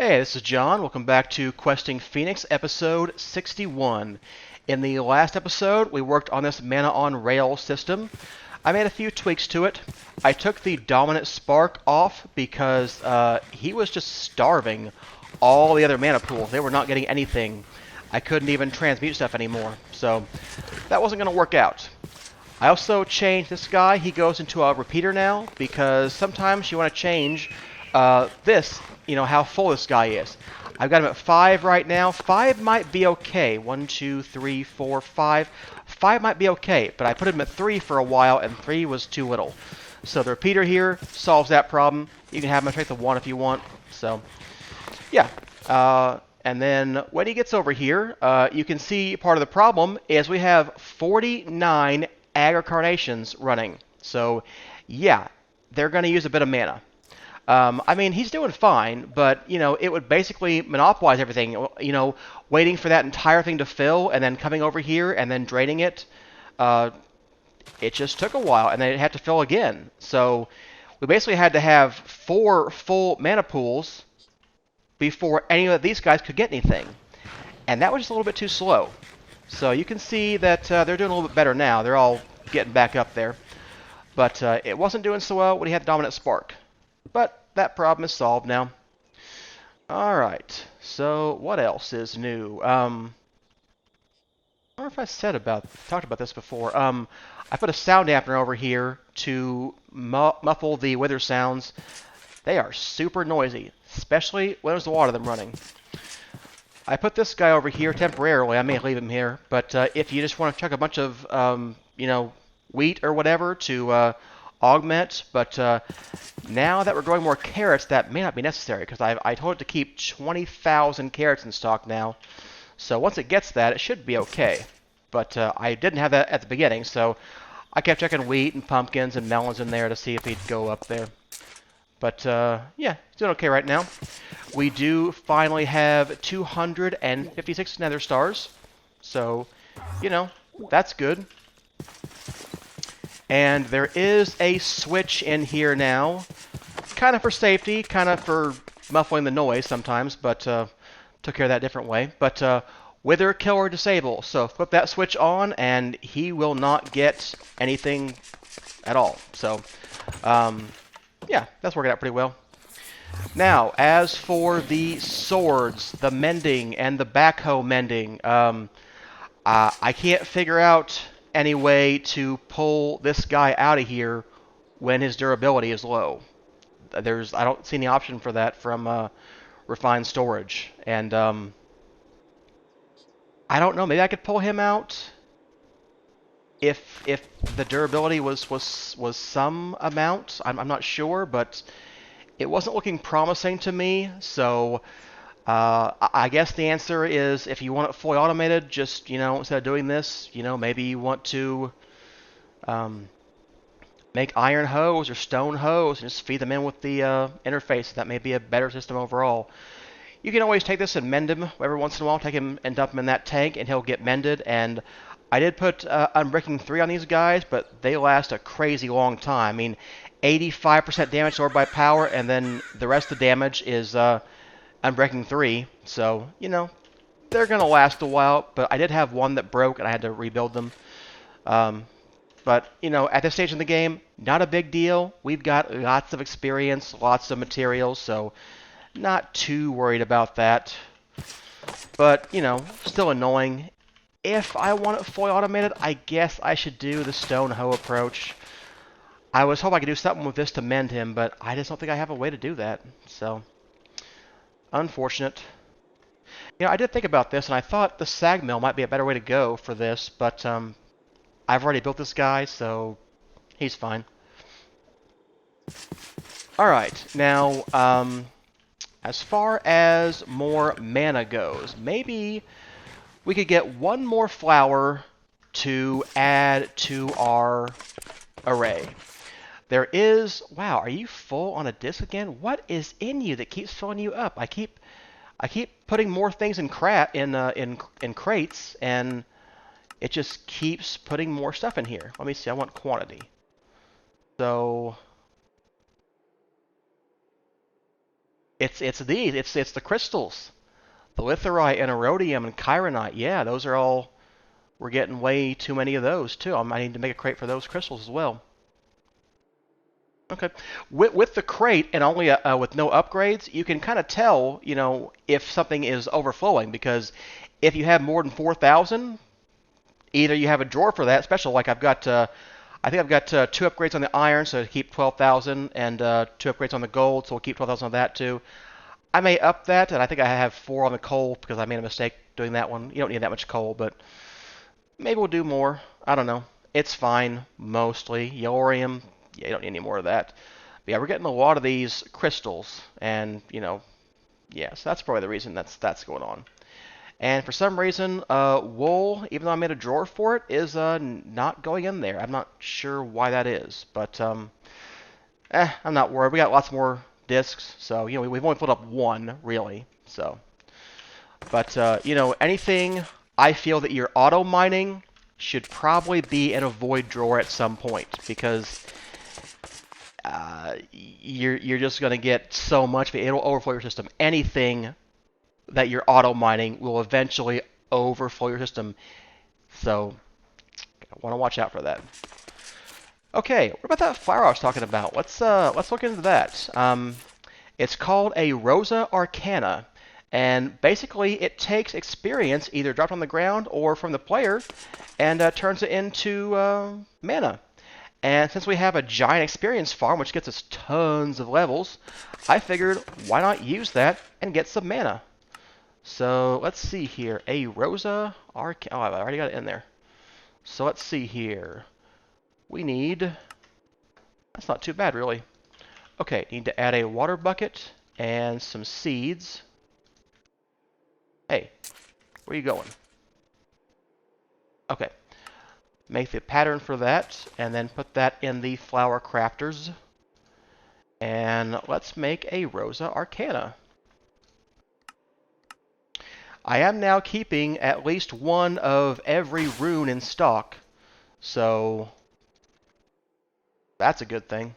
Hey, this is John. Welcome back to Questing Phoenix, episode 61. In the last episode, we worked on this mana on rail system. I made a few tweaks to it. I took the dominant spark off because he was just starving all the other mana pools. They were not getting anything. I couldn't even transmute stuff anymore, so that wasn't going to work out. I also changed this guy. He goes into a repeater now because sometimes you want to change how full this guy is. I've got him at 5 right now. 5 might be okay. 1, 2, 3, 4, 5. 5 might be okay, but I put him at 3 for a while, and 3 was too little. So the repeater here solves that problem. You can have him at strength of 1 if you want. So, yeah. And then when he gets over here, you can see part of the problem is we have 49 Aggro Carnations running. So, yeah, they're going to use a bit of mana. I mean, he's doing fine, but, it would basically monopolize everything. Waiting for that entire thing to fill and then coming over here and then draining it. It just took a while, and then it had to fill again. So we basically had to have 4 full mana pools before any of these guys could get anything. And that was just a little bit too slow. So you can see that they're doing a little bit better now. They're all getting back up there. But it wasn't doing so well when he had the dominant spark. But that problem is solved now. Alright, so what else is new? I don't know if I talked about this before. I put a sound dampener over here to muffle the wither sounds. They are super noisy, especially when there's a lot of them running. I put this guy over here temporarily. I may leave him here, but if you just want to chuck a bunch of, wheat or whatever to augment, but now that we're growing more carrots, that may not be necessary, because I told it to keep 20,000 carrots in stock now. So once it gets that, it should be okay. But I didn't have that at the beginning, so I kept checking wheat and pumpkins and melons in there to see if he'd go up there. But yeah, he's doing okay right now. We do finally have 256 nether stars, so, that's good. And there is a switch in here now, kind of for safety, kind of for muffling the noise sometimes, but took care of that a different way. But Wither Killer Disable, so flip that switch on and he will not get anything at all. So, yeah, that's working out pretty well. Now, as for the swords, the mending, and the backhoe mending, I can't figure out any way to pull this guy out of here when his durability is low. I don't see any option for that from refined storage, and I don't know. Maybe I could pull him out if the durability was some amount. I'm not sure, but it wasn't looking promising to me. So I guess the answer is, if you want it fully automated, just, instead of doing this, maybe you want to make iron hose or stone hose and just feed them in with the interface. That may be a better system overall. You can always take this and mend him every once in a while. Take him and dump him in that tank, and he'll get mended. And I did put Unbreaking 3 on these guys, but they last a crazy long time. I mean, 85% damage absorbed by power, and then the rest of the damage is Unbreaking 3, so, they're going to last a while, but I did have one that broke, and I had to rebuild them. But, at this stage in the game, not a big deal. We've got lots of experience, lots of materials, so not too worried about that. But, still annoying. If I want it fully automated, I guess I should do the stone hoe approach. I was hoping I could do something with this to mend him, but I just don't think I have a way to do that, so unfortunate. I did think about this, and I thought the sag mill might be a better way to go for this, but I've already built this guy, so he's fine. Alright, now, as far as more mana goes, maybe we could get one more flower to add to our array. There is... Wow, are you full on a disc again? What is in you that keeps filling you up? I keep putting more things in crates, and it just keeps putting more stuff in here. Let me see. I want quantity. So It's these. It's the crystals. The litherite and erodium and chironite. Yeah, those are all. We're getting way too many of those too. I might need to make a crate for those crystals as well. Okay. With the crate and only with no upgrades, you can kind of tell, if something is overflowing, because if you have more than 4,000, either you have a drawer for that, special like I've got. I think I've got 2 upgrades on the iron, so to keep 12,000, and 2 upgrades on the gold, so we'll keep 12,000 on that too. I may up that, and I think I have 4 on the coal because I made a mistake doing that one. You don't need that much coal, but maybe we'll do more. I don't know. It's fine, mostly. Yellorium, yeah, you don't need any more of that. But yeah, we're getting a lot of these crystals, and, yeah, so that's probably the reason that's going on. And for some reason, wool, even though I made a drawer for it, is not going in there. I'm not sure why that is, but I'm not worried. We got lots more discs, so we've only filled up 1 really. So, but anything I feel that you're auto mining should probably be in a void drawer at some point, because you're just gonna get so much, it'll overflow your system. Anything that you're auto mining will eventually overflow your system. So I want to watch out for that. Okay, what about that flower I was talking about? Let's look into that. It's called a Rosa Arcana, and basically it takes experience either dropped on the ground or from the player, and turns it into mana. And since we have a giant experience farm, which gets us tons of levels, I figured why not use that and get some mana. So let's see here. A Rosa Arcana. Oh, I already got it in there. So let's see here. We need. That's not too bad, really. Okay, need to add a water bucket and some seeds. Hey, where are you going? Okay. Make the pattern for that, and then put that in the flower crafters. And let's make a Rosa Arcana. I am now keeping at least 1 of every rune in stock, so that's a good thing.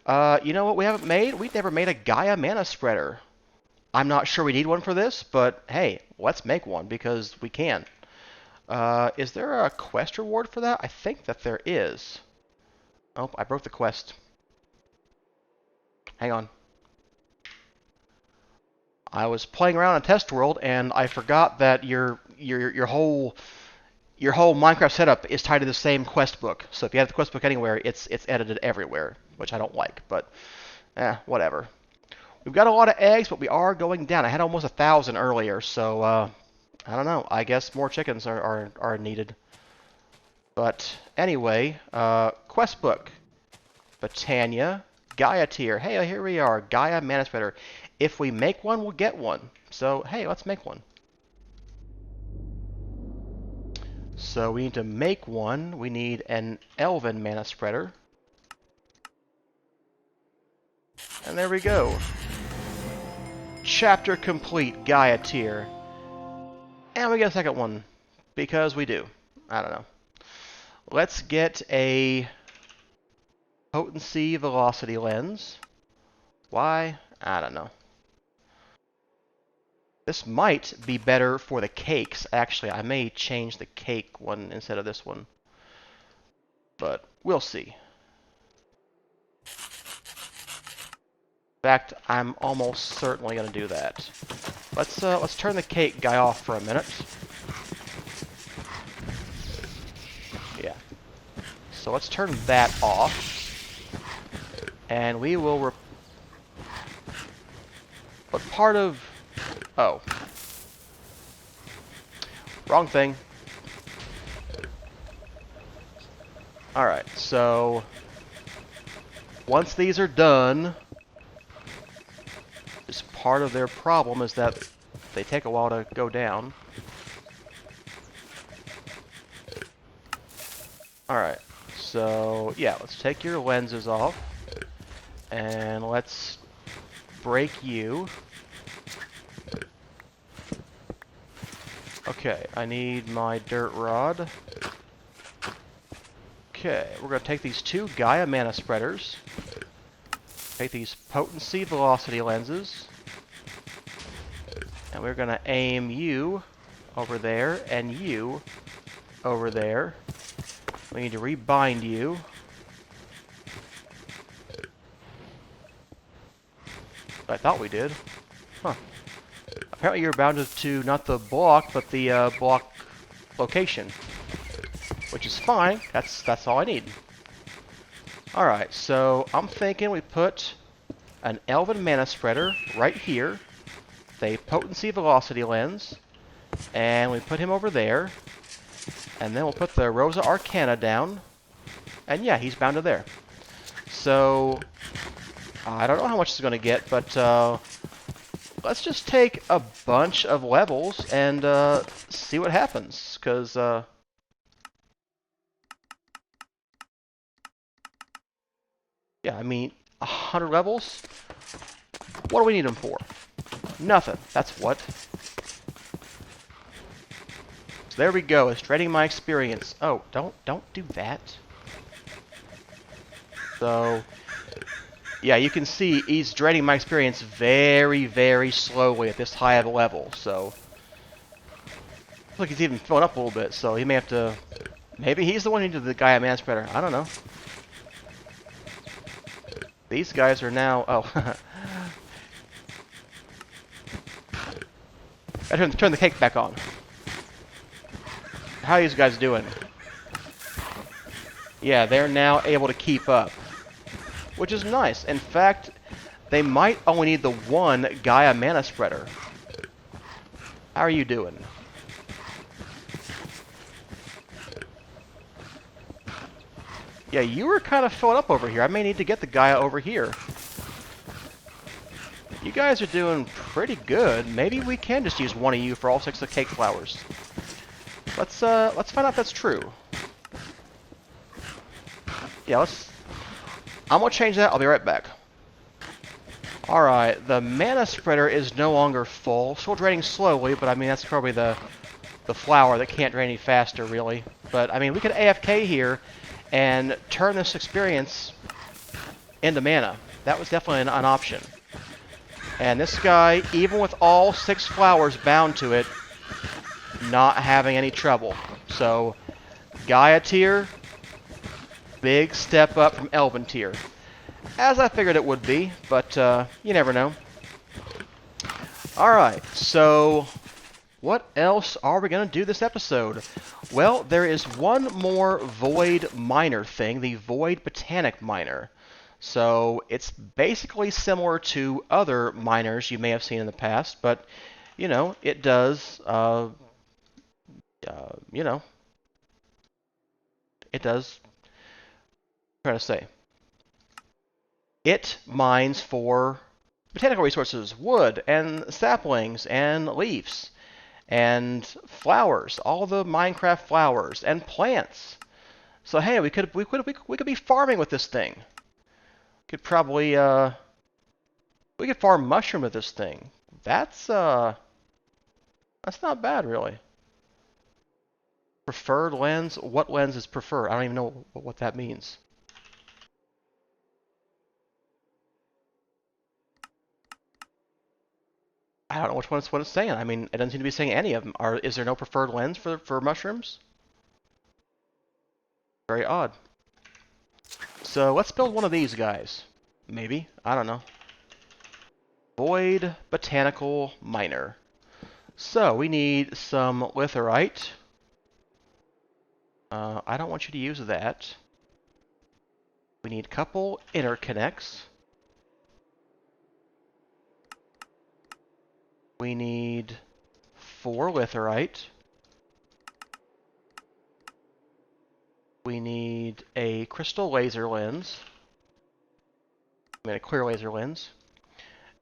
You know what we haven't made? We've never made a Gaia mana spreader. I'm not sure we need one for this, but hey, let's make one because we can. Is there a quest reward for that? I think that there is. Oh, I broke the quest. Hang on. I was playing around in Test World, and I forgot that your whole Minecraft setup is tied to the same quest book. So if you have the quest book anywhere, it's edited everywhere, which I don't like. But whatever. We've got a lot of eggs, but we are going down. I had almost 1,000 earlier, so I don't know. I guess more chickens are needed. But anyway, quest book, Botania, Gaia tier. Hey, here we are, Gaia mana spreader. If we make one, we'll get one. So, hey, let's make one. So we need to make one. We need an Elven mana spreader. And there we go. Chapter complete, Gaia tier. And we get a second one, because we do. I don't know. Let's get a potency velocity lens. Why? I don't know. This might be better for the cakes. Actually, I may change the cake one instead of this one. But we'll see. In fact, I'm almost certainly going to do that. Let's turn the cake guy off for a minute. Yeah. So let's turn that off. And we will what part of... Oh. Wrong thing. Alright, so... once these are done... just part of their problem is that they take a while to go down. Alright, so... yeah, let's take your lenses off. And let's... break you. Okay, I need my dirt rod. Okay, we're going to take these 2 Gaia mana spreaders. take these potency velocity lenses, and we're going to aim you over there and you over there. We need to rebind you. I thought we did. Huh. Apparently you're bounded to not the block, but the block location. Which is fine. That's all I need. Alright, so I'm thinking we put an Elven Mana Spreader right here. With a potency velocity lens. And we put him over there. And then we'll put the Rosa Arcana down. And yeah, he's bound to there. So I don't know how much it's going to get, but let's just take a bunch of levels and see what happens. Because, yeah, I mean, 100 levels? What do we need them for? Nothing. That's what. So there we go. It's draining my experience. Oh, don't do that. So yeah, you can see he's draining my experience very, very slowly at this high of a level, so looks like he's even filling up a little bit, so he may have to, maybe he's the one who did the Gaia Mana Spreader, I don't know. These guys are now, oh. I turn the cake back on. How are these guys doing? Yeah, they're now able to keep up. Which is nice. In fact, they might only need the one Gaia Mana Spreader. How are you doing? Yeah, you were kind of filling up over here. I may need to get the Gaia over here. You guys are doing pretty good. Maybe we can just use one of you for all 6 of the cake flowers. Let's find out if that's true. Yeah, I'm gonna change that. I'll be right back. Alright, the Mana Spreader is no longer full. Still draining slowly, but I mean, that's probably the flower that can't drain any faster, really. But, I mean, we could AFK here and turn this experience into mana. That was definitely an option. And this guy, even with all 6 flowers bound to it, not having any trouble. So, Gaia tier, big step up from Elven tier. As I figured it would be, but you never know. Alright, so what else are we going to do this episode? Well, there is one more Void Miner thing, the Void Botanic Miner. So it's basically similar to other miners you may have seen in the past, but, you know, it does, you know, it does, what am I trying to say? It mines for botanical resources, wood and saplings and leaves and flowers, all the Minecraft flowers and plants. So hey, we could be farming with this thing. Could probably we could farm mushroom with this thing. That's not bad really. Preferred lens? What lens is preferred? I don't even know what that means. I don't know what it's saying. I mean, it doesn't seem to be saying any of them. Is there no preferred lens for mushrooms? Very odd. So let's build one of these guys. Maybe. I don't know. Void Botanical Miner. So we need some litherite. I don't want you to use that. We need a couple interconnects. We need 4 litherite. We need a crystal laser lens. I mean a clear laser lens.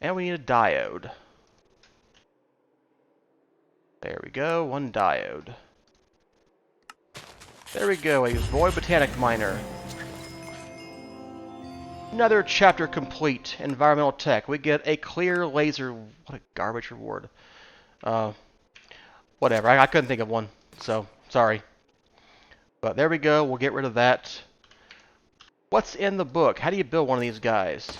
And we need a diode. There we go, 1 diode. There we go, a Void Botanic Miner. Another chapter complete. Environmental tech. We get a clear laser. What a garbage reward. Whatever. I couldn't think of one. So, sorry. But there we go. We'll get rid of that. What's in the book? How do you build one of these guys?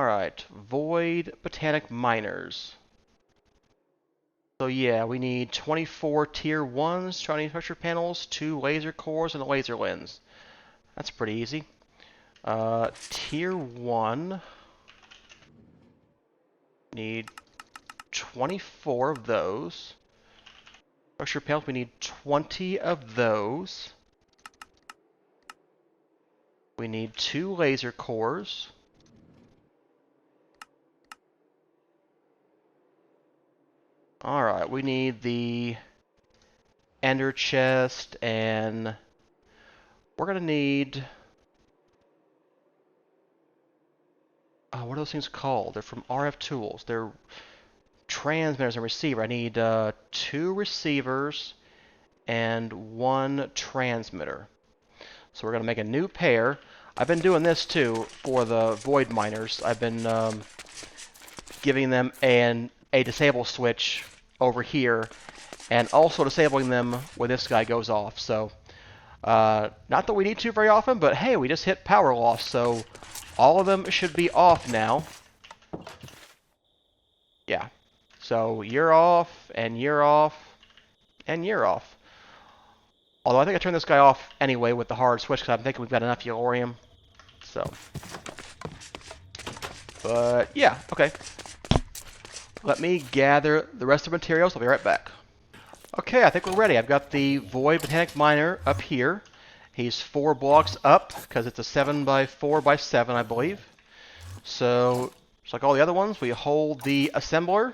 Alright, Void Botanic Miners. So yeah, we need 24 Tier 1s, 20 structure panels, 2 laser cores, and a laser lens. That's pretty easy. Tier 1, need 24 of those. Structure panels, we need 20 of those. We need 2 laser cores. Alright, we need the ender chest, and we're going to need... what are those things called? They're from RF Tools. They're transmitters and receiver. I need 2 receivers and 1 transmitter. So we're going to make a new pair. I've been doing this too for the void miners. I've been giving them a disable switch over here, and also disabling them when this guy goes off. So not that we need to very often, but hey, we just hit power loss, so all of them should be off now. Yeah. So you're off, and you're off, and you're off. Although I think I turned this guy off anyway with the hard switch because I'm thinking we've got enough Yellorium. So. But yeah, okay. Let me gather the rest of the materials. I'll be right back. Okay, I think we're ready. I've got the Void Botanic Miner up here. He's 4 blocks up because it's a 7x4x7, I believe. So, just like all the other ones, we hold the assembler.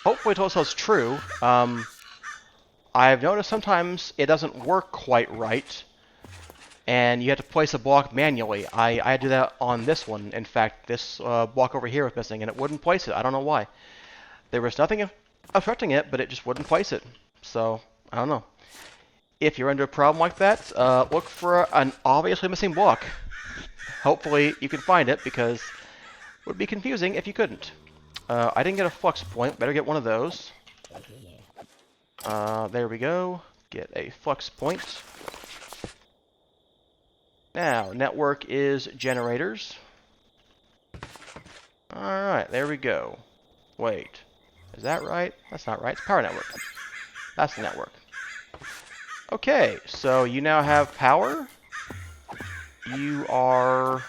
Hopefully it also is true. I've noticed sometimes it doesn't work quite right, and you have to place a block manually. I had to do that on this one. In fact, this block over here was missing, and it wouldn't place it. I don't know why. There was nothing obstructing it, but it just wouldn't place it. So, I don't know. If you're under a problem like that, look for an obviously missing block. Hopefully you can find it, because it would be confusing if you couldn't. I didn't get a flux point. Better get one of those. There we go. Get a flux point. Now, network is generators. Alright, there we go. Wait. Is that right? That's not right. It's power network. That's the network. Okay, so you now have power. You are...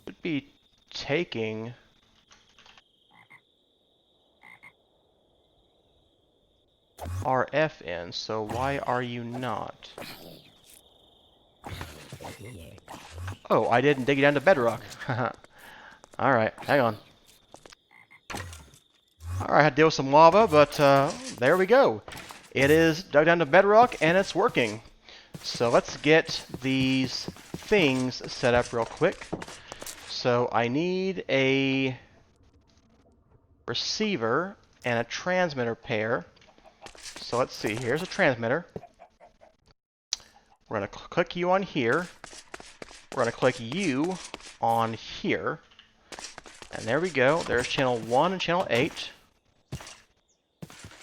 would be taking... RF in, so why are you not? Oh, I didn't dig it down to bedrock. Alright, hang on. Alright, I had to deal with some lava, but there we go. It is dug down to bedrock, and it's working. So let's get these things set up real quick. So I need a receiver and a transmitter pair. So let's see, here's a transmitter. We're going to click you on here. We're going to click you on here. And there we go. There's channel 1 and channel 8.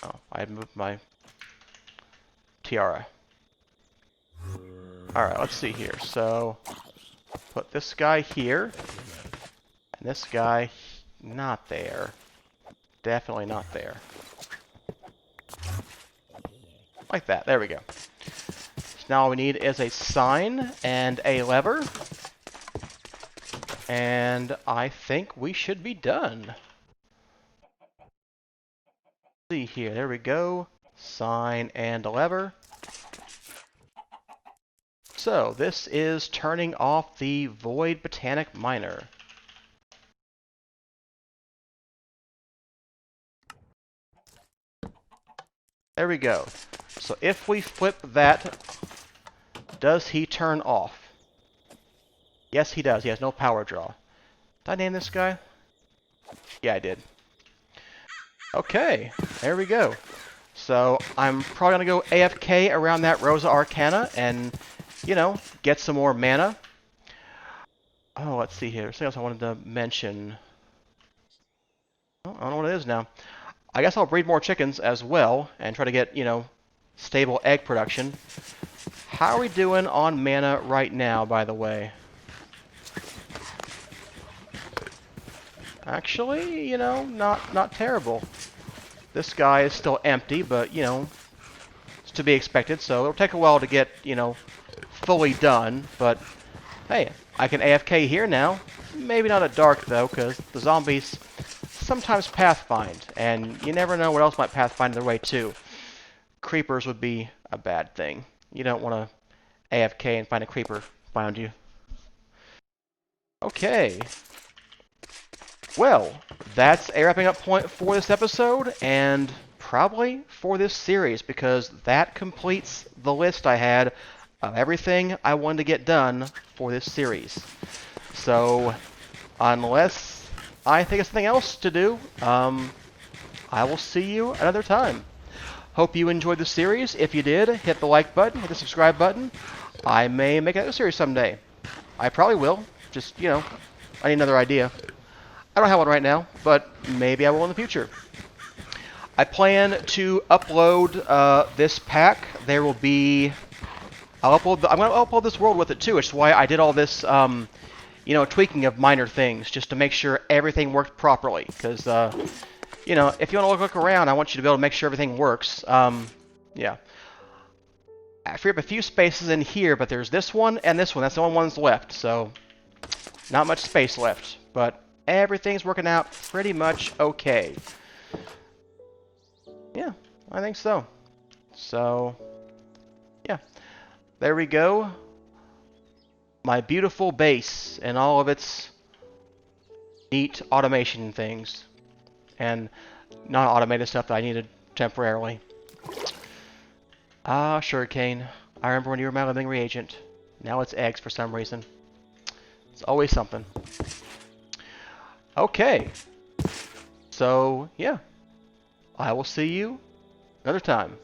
Oh, I had moved my tiara. Alright, let's see here. So, put this guy here. And this guy not there. Definitely not there. Like that. There we go. So now all we need is a sign and a lever. And I think we should be done. Let's see here. There we go. Sign and a lever. So this is turning off the Void Botanic Miner. There we go. So if we flip that, does he turn off? Yes, he does. He has no power draw. Did I name this guy? Yeah, I did. Okay, there we go. So I'm probably going to go AFK around that Rosa Arcana and, you know, get some more mana. Oh, let's see here. There's something else I wanted to mention. Oh, I don't know what it is now. I guess I'll breed more chickens as well and try to get, you know, stable egg production. How are we doing on mana right now, by the way? Actually, you know, not terrible. This guy is still empty, but, you know, it's to be expected, so it'll take a while to get, you know, fully done, but hey, I can AFK here now. Maybe not at dark, though, because the zombies sometimes pathfind, and you never know what else might pathfind their way, too. Creepers would be a bad thing. You don't want to AFK and find a creeper behind you. Okay. Well, that's a wrapping up point for this episode, and probably for this series, because that completes the list I had of everything I wanted to get done for this series. So, unless I think of something else to do, I will see you another time. Hope you enjoyed the series. If you did, hit the like button, hit the subscribe button. I may make another series someday. I probably will. Just, you know, I need another idea. I don't have one right now, but maybe I will in the future. I plan to upload this pack. There will be... I'm going to upload this world with it too, which is why I did all this, you know, tweaking of minor things, just to make sure everything worked properly. Because, you know, if you want to look around, I want you to be able to make sure everything works. Yeah. I free up a few spaces in here, but there's this one and this one. That's the only ones left, so not much space left. But everything's working out pretty much okay. Yeah, I think so. So, yeah. There we go. My beautiful base and all of its neat automation things. And non-automated stuff that I needed temporarily. Ah, sugarcane. I remember when you were my living reagent. Now it's eggs for some reason. It's always something. Okay. So, yeah. I will see you another time.